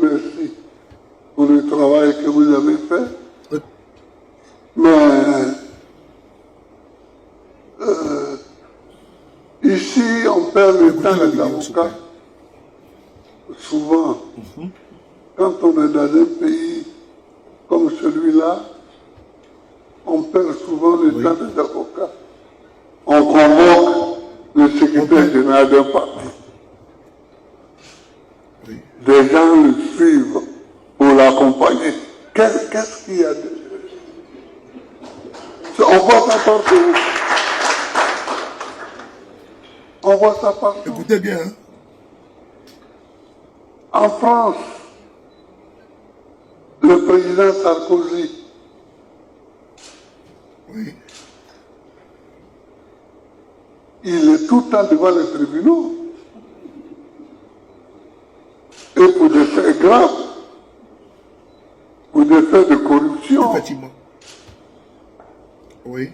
remercie pour le travail que vous avez fait. Mais ici, on perd le temps des avocats. Souvent, quand on est dans un pays comme celui-là, on perd souvent le temps des avocats. On convoque le secrétaire général d'un parti. Des gens le suivent pour l'accompagner. Qu'est-ce qu'il y a de... On voit ça partout. On voit ça partout. Écoutez bien. Hein? En France, le président Sarkozy, il est tout le temps devant les tribunaux. Et pour des faits graves, pour des faits de corruption. Effectivement. Oui.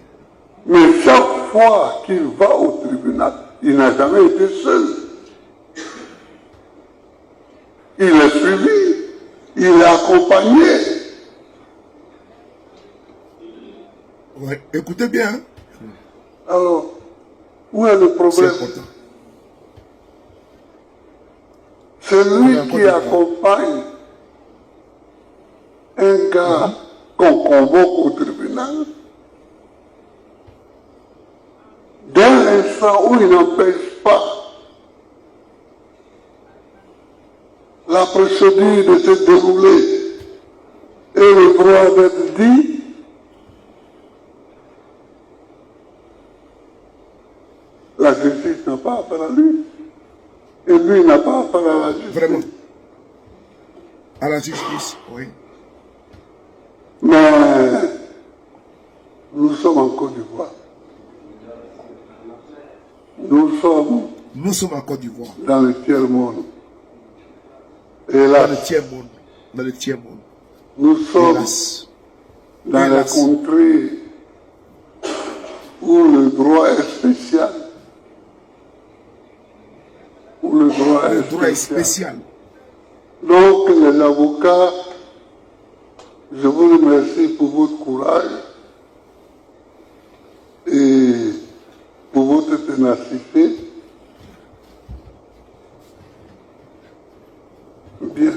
Mais chaque fois qu'il va au tribunal, il n'a jamais été seul. Il est suivi, il est accompagné. Oui. Écoutez bien. Hein? Alors, où est le problème? C'est lui qui accompagne un gars qu'on convoque au tribunal. Dans l'instant où il n'empêche pas la procédure de se dérouler et le droit d'être dit, la justice n'a pas affaire à lui. Et lui n'a pas affaire à la justice. Vraiment. À la justice, oui. Mais nous sommes en Côte d'Ivoire. Nous sommes en Côte d'Ivoire. Dans le tiers-monde. Et là, dans le tiers-monde. Dans le tiers-monde. Nous sommes dans la contrée où le droit est spécial. Où le droit est spécial. Donc les avocats, je vous remercie pour votre courage et pour votre ténacité. Bien.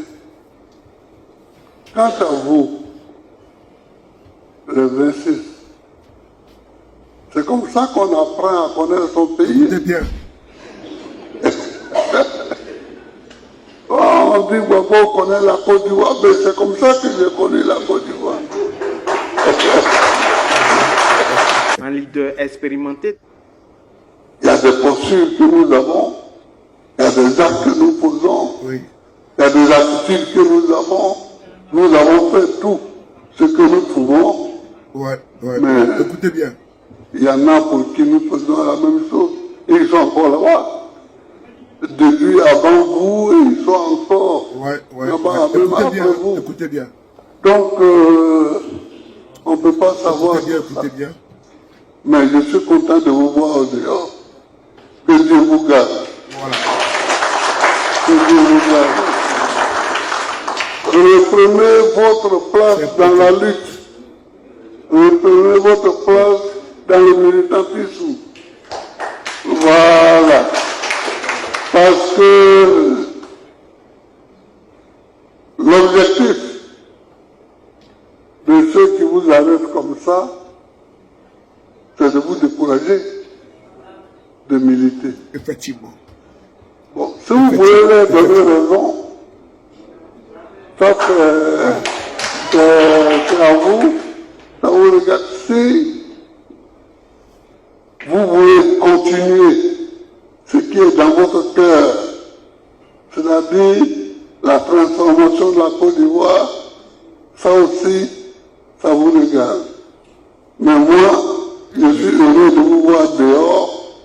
Quant à vous, les 26, c'est comme ça qu'on apprend à connaître son pays. C'est bien. On dit, bon, on connaît la Côte d'Ivoire, mais c'est comme ça que j'ai connu la Côte d'Ivoire. Un leader expérimenté. Il y a des postures que nous avons, il y a des actes que nous posons, il y a des attitudes que nous avons. Nous avons fait tout ce que nous pouvons. Mais écoutez bien. Il y en a pour qui nous faisons la même chose. Et ils sont encore là-bas. Depuis avant vous, ils sont encore là-bas, même après vous. Écoutez bien. Donc, on ne peut pas savoir. Écoutez bien. Mais je suis content de vous voir au dehors. Que Dieu vous garde. Voilà. Que Dieu vous garde. Reprenez votre place dans la lutte. Reprenez votre place dans le militantisme. Voilà. Parce que l'objectif de ceux qui vous arrêtent comme ça, c'est de vous décourager de militer. Effectivement. Bon, si vous voulez leur donner raison, ça c'est à vous, ça vous regarde. Si vous voulez continuer ce qui est dans votre cœur, c'est-à-dire la transformation de la Côte d'Ivoire, ça aussi, ça vous regarde. Mais moi, je suis heureux de vous voir dehors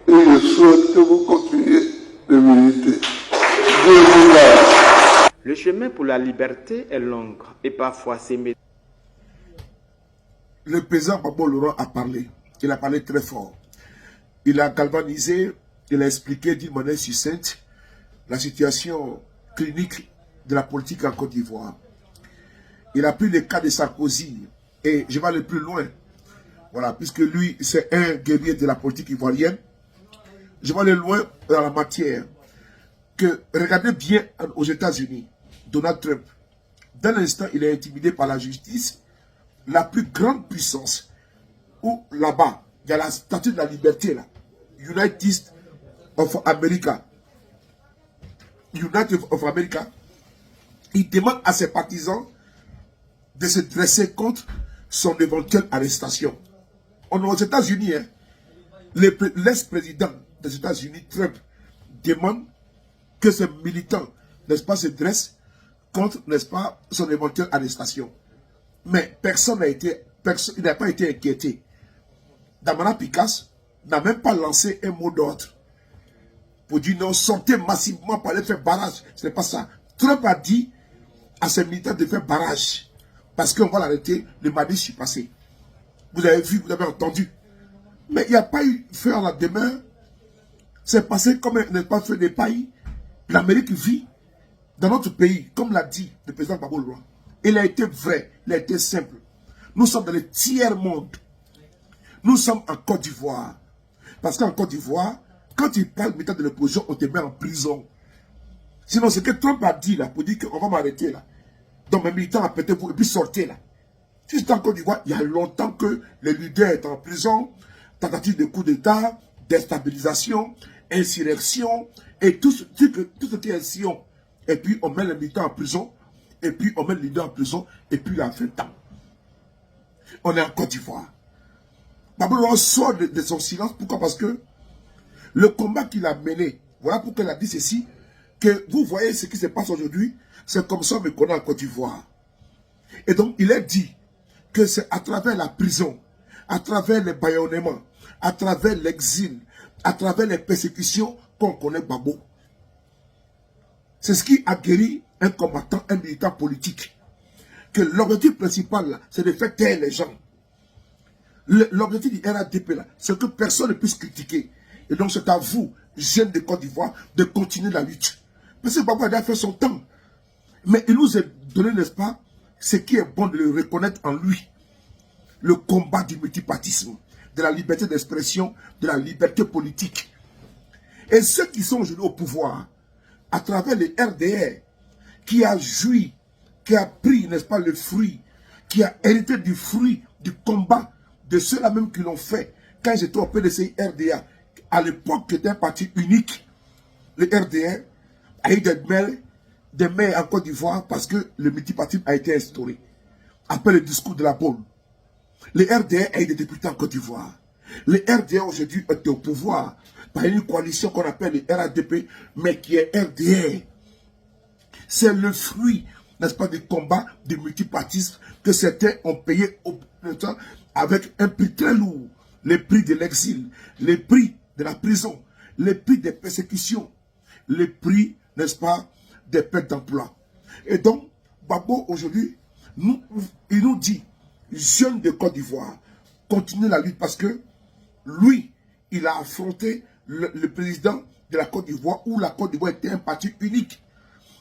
et je souhaite que vous continuiez de militer. Dieu vous garde. Le chemin pour la liberté est long et parfois sémé. Le président Gbagbo Laurent a parlé. Il a parlé très fort. Il a galvanisé, il a expliqué d'une manière succincte la situation clinique de la politique en Côte d'Ivoire. Il a pris le cas de Sarkozy. Et je vais aller plus loin. Voilà, puisque lui, c'est un guerrier de la politique ivoirienne. Je vais aller loin dans la matière. Que regardez bien aux États-Unis, Donald Trump, d'un instant, il est intimidé par la justice, la plus grande puissance, où là-bas, il y a la statue de la liberté, là, United of America. United of America, il demande à ses partisans de se dresser contre son éventuelle arrestation. On est aux États-Unis, hein, l'ex-président des États-Unis, Trump, demande que ses militants, n'est-ce pas, se dressent contre, n'est-ce pas, son éventuelle arrestation. Mais personne n'a pas été inquiété. Damana Picasso n'a même pas lancé un mot d'ordre pour dire non, sortez massivement pour aller faire barrage. Ce n'est pas ça. Trump a dit à ses militants de faire barrage parce qu'on va l'arrêter le mardi je suis passé. Vous avez vu, vous avez entendu. Mais il n'y a pas eu feu à la demeure. C'est passé comme un, n'est-ce pas, feu des pailles. L'Amérique vit dans notre pays, comme l'a dit le président Gbagbo Leroy. Il a été vrai, il a été simple. Nous sommes dans le tiers-monde. Nous sommes en Côte d'Ivoire. Parce qu'en Côte d'Ivoire, quand tu parles militant de l'opposition, on te met en prison. Sinon, ce que Trump a dit là, pour dire qu'on va m'arrêter là. Donc mes militants appelez-vous et puis sortez là. Si c'est en Côte d'Ivoire, il y a longtemps que le leader est en prison, tentative de coup d'État, déstabilisation, insurrection, et tout ce qui est insurrection. Et puis on met les militants en prison, et puis on met le leader en prison, et puis il a fait temps. On est en Côte d'Ivoire. Babylone sort de son silence. Pourquoi? Parce que le combat qu'il a mené, voilà pourquoi il a dit ceci, que vous voyez ce qui se passe aujourd'hui, c'est comme ça qu'on est en Côte d'Ivoire. Et donc il a dit que c'est à travers la prison, à travers les bâillonnements, à travers l'exil, à travers les persécutions qu'on connaît Gbagbo. C'est ce qui a guéri un combattant, un militant politique. Que l'objectif principal, c'est de faire taire les gens. L'objectif du RADP, c'est que personne ne puisse critiquer. Et donc c'est à vous, jeunes de Côte d'Ivoire, de continuer la lutte. Parce que Gbagbo a fait son temps. Mais il nous a donné, n'est-ce pas, ce qui est bon de le reconnaître en lui. Le combat du multipartisme, de la liberté d'expression, de la liberté politique. Et ceux qui sont aujourd'hui au pouvoir, à travers les RDR, qui a joui, qui a pris, n'est-ce pas, le fruit, qui a hérité du fruit du combat de ceux-là même qui l'ont fait. Quand j'étais au PDCI RDA, à l'époque, c'était un parti unique. Le RDR a eu des maires en Côte d'Ivoire parce que le multipartisme a été instauré. Après le discours de la Bonne. Le RDR a eu des députés en Côte d'Ivoire. Le RDR aujourd'hui est au pouvoir par une coalition qu'on appelle le RADP, mais qui est RDR. C'est le fruit, n'est-ce pas, du combat du multipartisme que certains ont payé au temps avec un prix très lourd. Le prix de l'exil, le prix de la prison, le prix des persécutions, le prix, n'est-ce pas, des pertes d'emploi. Et donc, Gbagbo aujourd'hui, il nous dit, jeunes de Côte d'Ivoire, continuez la lutte parce que lui, il a affronté le président de la Côte d'Ivoire où la Côte d'Ivoire était un parti unique.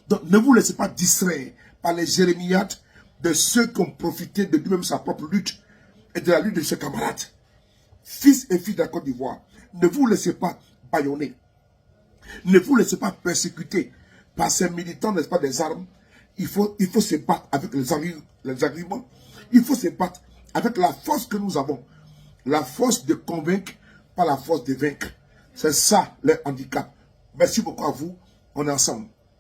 Donc ne vous laissez pas distraire par les jérémiades de ceux qui ont profité de lui-même sa propre lutte et de la lutte de ses camarades. Fils et filles de la Côte d'Ivoire, ne vous laissez pas bâillonner. Ne vous laissez pas persécuter par ces militants, n'est-ce pas, des armes. Il faut se battre avec les arguments. Il faut se battre avec la force que nous avons. La force de convaincre, pas la force de vaincre. C'est ça le handicap. Merci beaucoup à vous. On est ensemble.